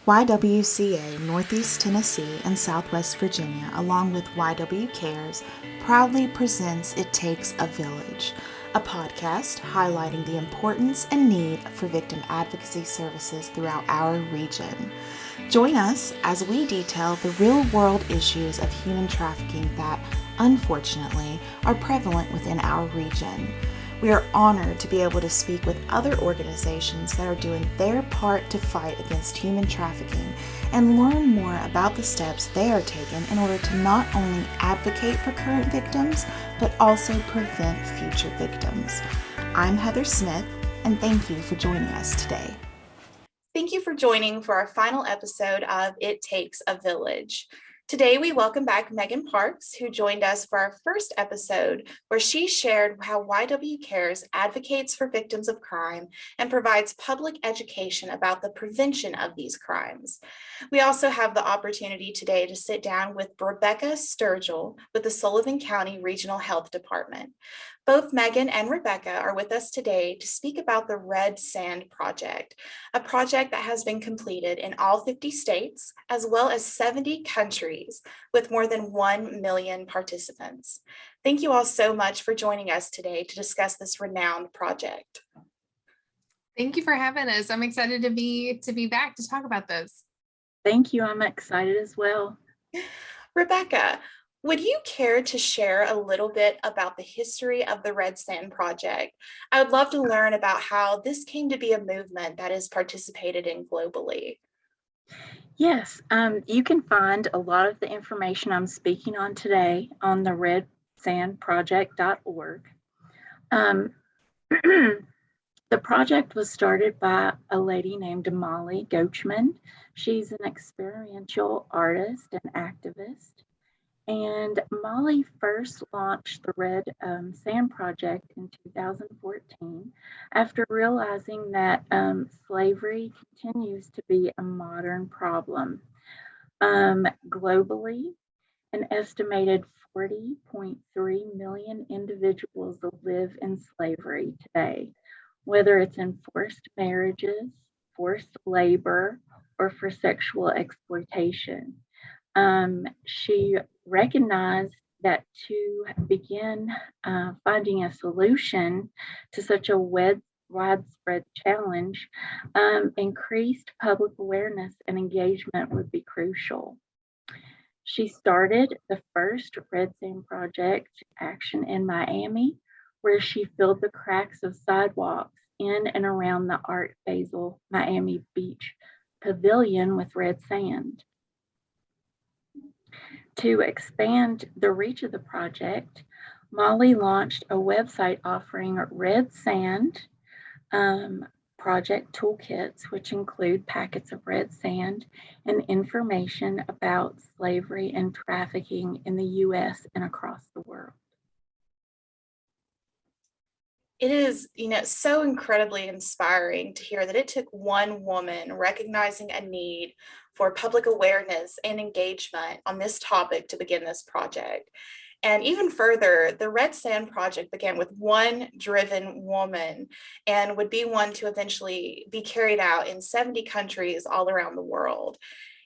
YWCA Northeast Tennessee and Southwest Virginia, along with YW Cares, proudly presents It Takes a Village, a podcast highlighting the importance and need for victim advocacy services throughout our region. Join us as we detail the real-world issues of human trafficking that, unfortunately, are prevalent within our region. We are honored to be able to speak with other organizations that are doing their part to fight against human trafficking and learn more about the steps they are taking in order to not only advocate for current victims, but also prevent future victims. I'm Heather Smith, and thank you for joining us today. Thank you for joining for our final episode of It Takes a Village. Today, we welcome back Megan Parks, who joined us for our first episode, where she shared how YW Cares advocates for victims of crime and provides public education about the prevention of these crimes. We also have the opportunity today to sit down with Rebecca Sturgill with the Sullivan County Regional Health Department. Both Megan and Rebecca are with us today to speak about the Red Sand Project, a project that has been completed in all 50 states, as well as 70 countries, with more than 1 million participants. Thank you all so much for joining us today to discuss this renowned project. Thank you for having us. I'm excited to be back to talk about this. Thank you. I'm excited as well. Rebecca, would you care to share a little bit about the history of the Red Sand Project? I would love to learn about how this came to be a movement that is participated in globally. Yes, you can find a lot of the information I'm speaking on today on the redsandproject.org. The project was started by a lady named Molly Gochman. She's an experiential artist and activist. And Molly first launched the Red Sand Project in 2014 after realizing that slavery continues to be a modern problem. Globally, an estimated 40.3 million individuals live in slavery today, whether it's in forced marriages, forced labor, or for sexual exploitation. She recognized that to begin finding a solution to such a widespread challenge, increased public awareness and engagement would be crucial. She started the first Red Sand Project action in Miami, where she filled the cracks of sidewalks in and around the Art Basel Miami Beach Pavilion with red sand. To expand the reach of the project, Molly launched a website offering red sand project toolkits, which include packets of red sand and information about slavery and trafficking in the U.S. and across the world. It is, so incredibly inspiring to hear that it took one woman recognizing a need for public awareness and engagement on this topic to begin this project. And even further, the Red Sand Project began with one driven woman and would be one to eventually be carried out in 70 countries all around the world.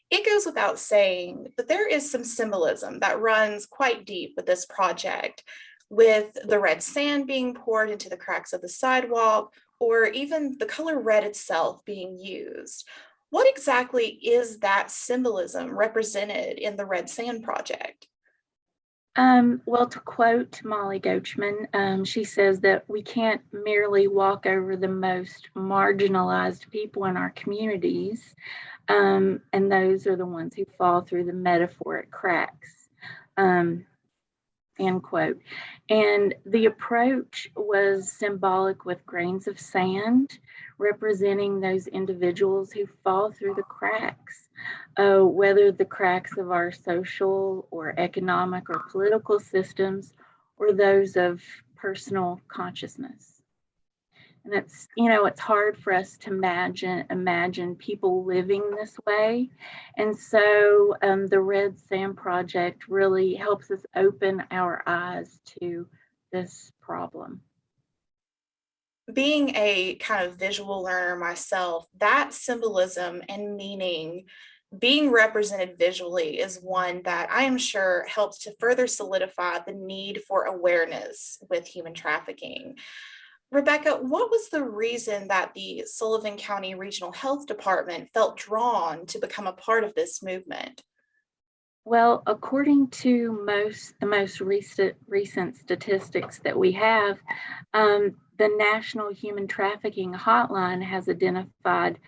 It goes without saying that there is some symbolism that runs quite deep with this project, with the red sand being poured into the cracks of the sidewalk, or even the color red itself being used. What exactly is that symbolism represented in the Red Sand Project? Well, to quote Molly Gochman, she says that we can't merely walk over the most marginalized people in our communities, and those are the ones who fall through the metaphoric cracks. End quote. And the approach was symbolic with grains of sand representing those individuals who fall through the cracks, whether the cracks of our social or economic or political systems or those of personal consciousness. And it's hard for us to imagine people living this way. And so the Red Sand Project really helps us open our eyes to this problem. Being a kind of visual learner myself, that symbolism and meaning being represented visually is one that I am sure helps to further solidify the need for awareness with human trafficking. Rebecca, what was the reason that the Sullivan County Regional Health Department felt drawn to become a part of this movement? Well, according to the most recent statistics that we have, the National Human Trafficking Hotline has identified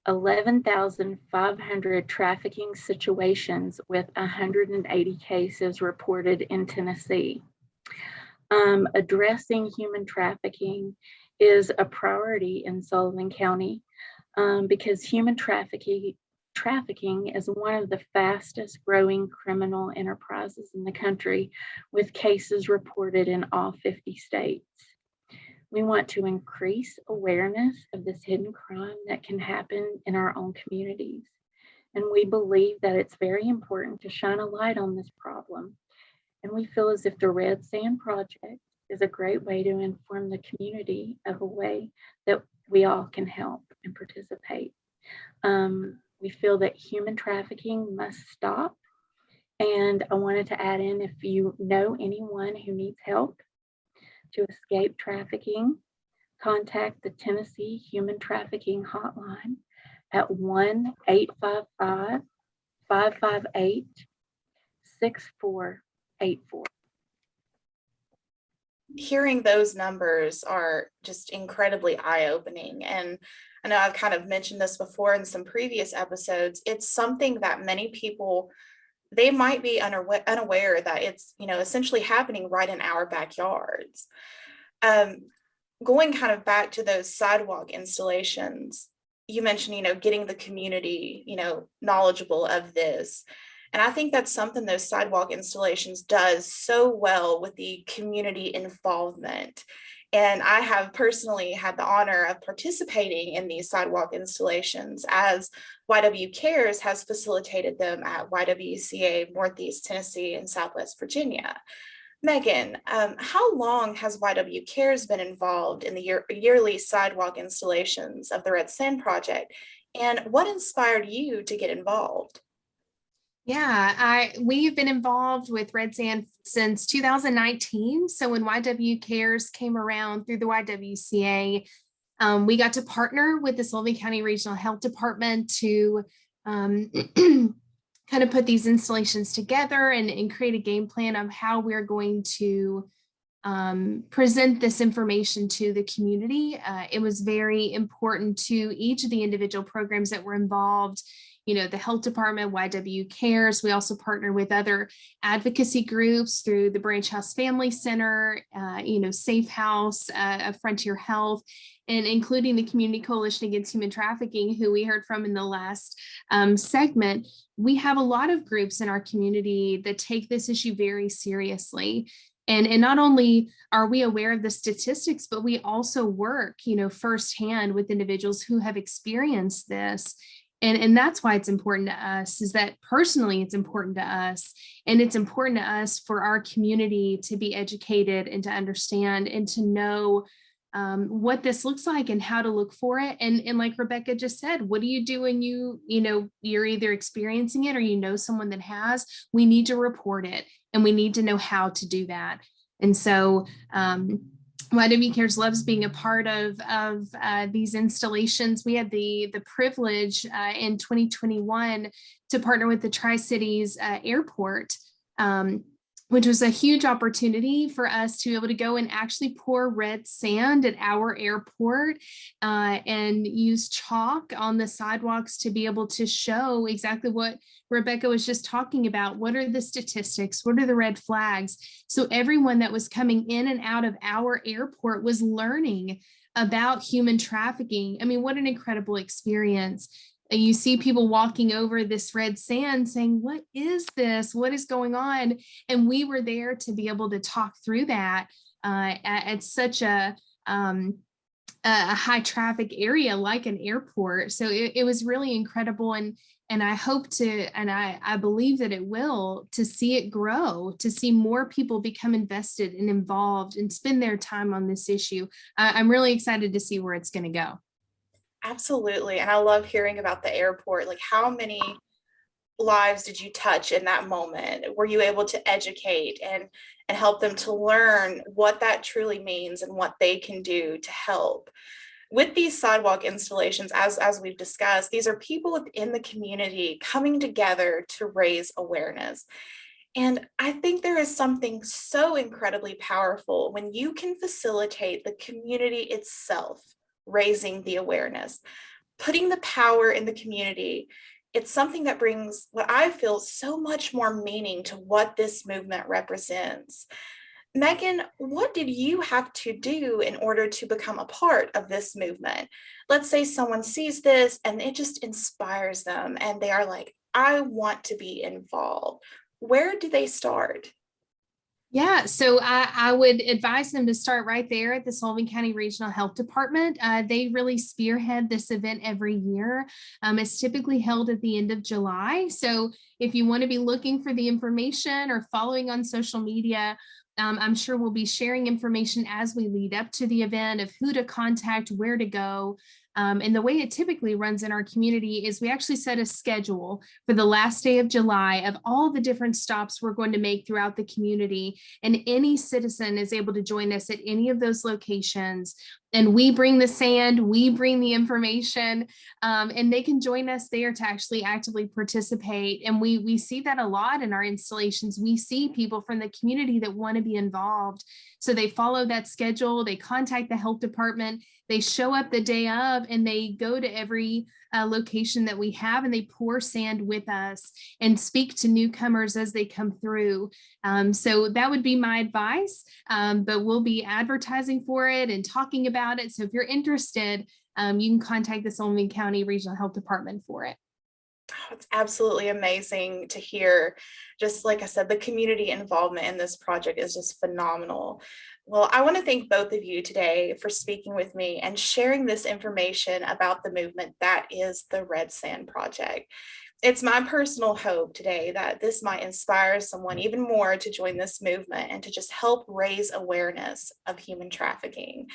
11,500 trafficking situations with 180 cases reported in Tennessee. Addressing human trafficking is a priority in Sullivan County because human trafficking is one of the fastest growing criminal enterprises in the country, with cases reported in all 50 states. We want to increase awareness of this hidden crime that can happen in our own communities. And we believe that it's very important to shine a light on this problem. And we feel as if the Red Sand Project is a great way to inform the community of a way that we all can help and participate. We feel that human trafficking must stop. And I wanted to add in, if you know anyone who needs help to escape trafficking, contact the Tennessee Human Trafficking Hotline at 1-855-558-6484. Hearing those numbers are just incredibly eye-opening. And I know I've kind of mentioned this before in some previous episodes. It's something that many people, they might be unaware that it's, essentially happening right in our backyards. Going kind of back to those sidewalk installations, you mentioned, getting the community, knowledgeable of this. And I think that's something those sidewalk installations does so well with the community involvement. And I have personally had the honor of participating in these sidewalk installations, as YW Cares has facilitated them at YWCA Northeast Tennessee and Southwest Virginia. Megan, how long has YW Cares been involved in the yearly sidewalk installations of the Red Sand Project? And what inspired you to get involved? Yeah, we've been involved with Red Sand since 2019. So when YW Cares came around through the YWCA, we got to partner with the Sullivan County Regional Health Department to kind of put these installations together and create a game plan of how we're going to present this information to the community. It was very important to each of the individual programs that were involved. The health department, YW Cares. We also partner with other advocacy groups through the Branch House Family Center, Safe House, Frontier Health, and including the Community Coalition Against Human Trafficking, who we heard from in the last segment. We have a lot of groups in our community that take this issue very seriously. And not only are we aware of the statistics, but we also work, firsthand with individuals who have experienced this. And that's why it's important to us, is that personally it's important to us. And it's important to us for our community to be educated and to understand and to know what this looks like and how to look for it. And like Rebecca just said, what do you do when you're either experiencing it or someone that has? We need to report it, and we need to know how to do that. And so YW Cares loves being a part of these installations. We had the privilege in 2021 to partner with the Tri-Cities Airport, which was a huge opportunity for us to be able to go and actually pour red sand at our airport and use chalk on the sidewalks to be able to show exactly what Rebecca was just talking about. What are the statistics? What are the red flags? So everyone that was coming in and out of our airport was learning about human trafficking. I mean, what an incredible experience. You see people walking over this red sand saying, what is this? What is going on? And we were there to be able to talk through that at such a a high traffic area like an airport. So it was really incredible. And I hope to, and I believe that it will, to see it grow, to see more people become invested and involved and spend their time on this issue. I'm really excited to see where it's going to go. Absolutely. And I love hearing about the airport. Like, how many lives did you touch in that moment? Were you able to educate and help them to learn what that truly means and what they can do to help? With these sidewalk installations, as we've discussed, these are people within the community coming together to raise awareness. And I think there is something so incredibly powerful when you can facilitate the community itself raising the awareness, putting the power in the community. It's something that brings what I feel so much more meaning to what this movement represents. Megan, what did you have to do in order to become a part of this movement? Let's say someone sees this and it just inspires them and they are like, I want to be involved. Where do they start? Yeah, so I would advise them to start right there at the Sullivan County Regional Health Department. They really spearhead this event every year. It's typically held at the end of July. So if you want to be looking for the information or following on social media, I'm sure we'll be sharing information as we lead up to the event of who to contact, where to go. And the way it typically runs in our community is we actually set a schedule for the last day of July of all the different stops we're going to make throughout the community. And any citizen is able to join us at any of those locations. And we bring the sand, we bring the information, and they can join us there to actually actively participate. And we see that a lot in our installations. We see people from the community that want to be involved. So they follow that schedule, they contact the health department, they show up the day of, and they go to every location that we have, and they pour sand with us and speak to newcomers as they come through. So that would be my advice, but we'll be advertising for it and talking about it. So if you're interested, you can contact the Sullivan County Regional Health Department for it. Oh, it's absolutely amazing to hear. Just like I said, the community involvement in this project is just phenomenal. Well, I want to thank both of you today for speaking with me and sharing this information about the movement that is the Red Sand Project. It's my personal hope today that this might inspire someone even more to join this movement and to just help raise awareness of human trafficking.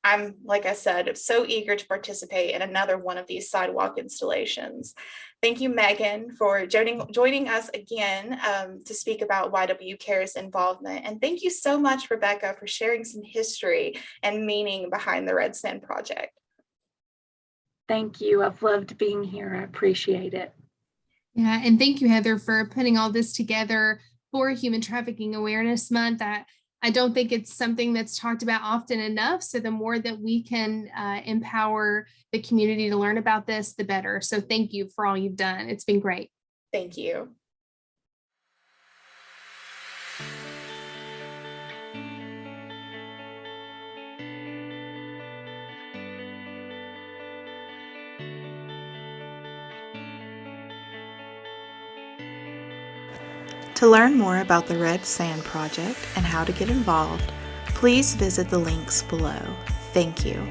I'm, like I said, so eager to participate in another one of these sidewalk installations. Thank you, Megan, for joining us again to speak about YW Care's involvement. And thank you so much, Rebecca, for sharing some history and meaning behind the Red Sand Project. Thank you. I've loved being here. I appreciate it. Yeah, and thank you, Heather, for putting all this together for Human Trafficking Awareness Month. I don't think it's something that's talked about often enough. So the more that we can empower the community to learn about this, the better. So thank you for all you've done. It's been great. Thank you. To learn more about the Red Sand Project and how to get involved, please visit the links below. Thank you.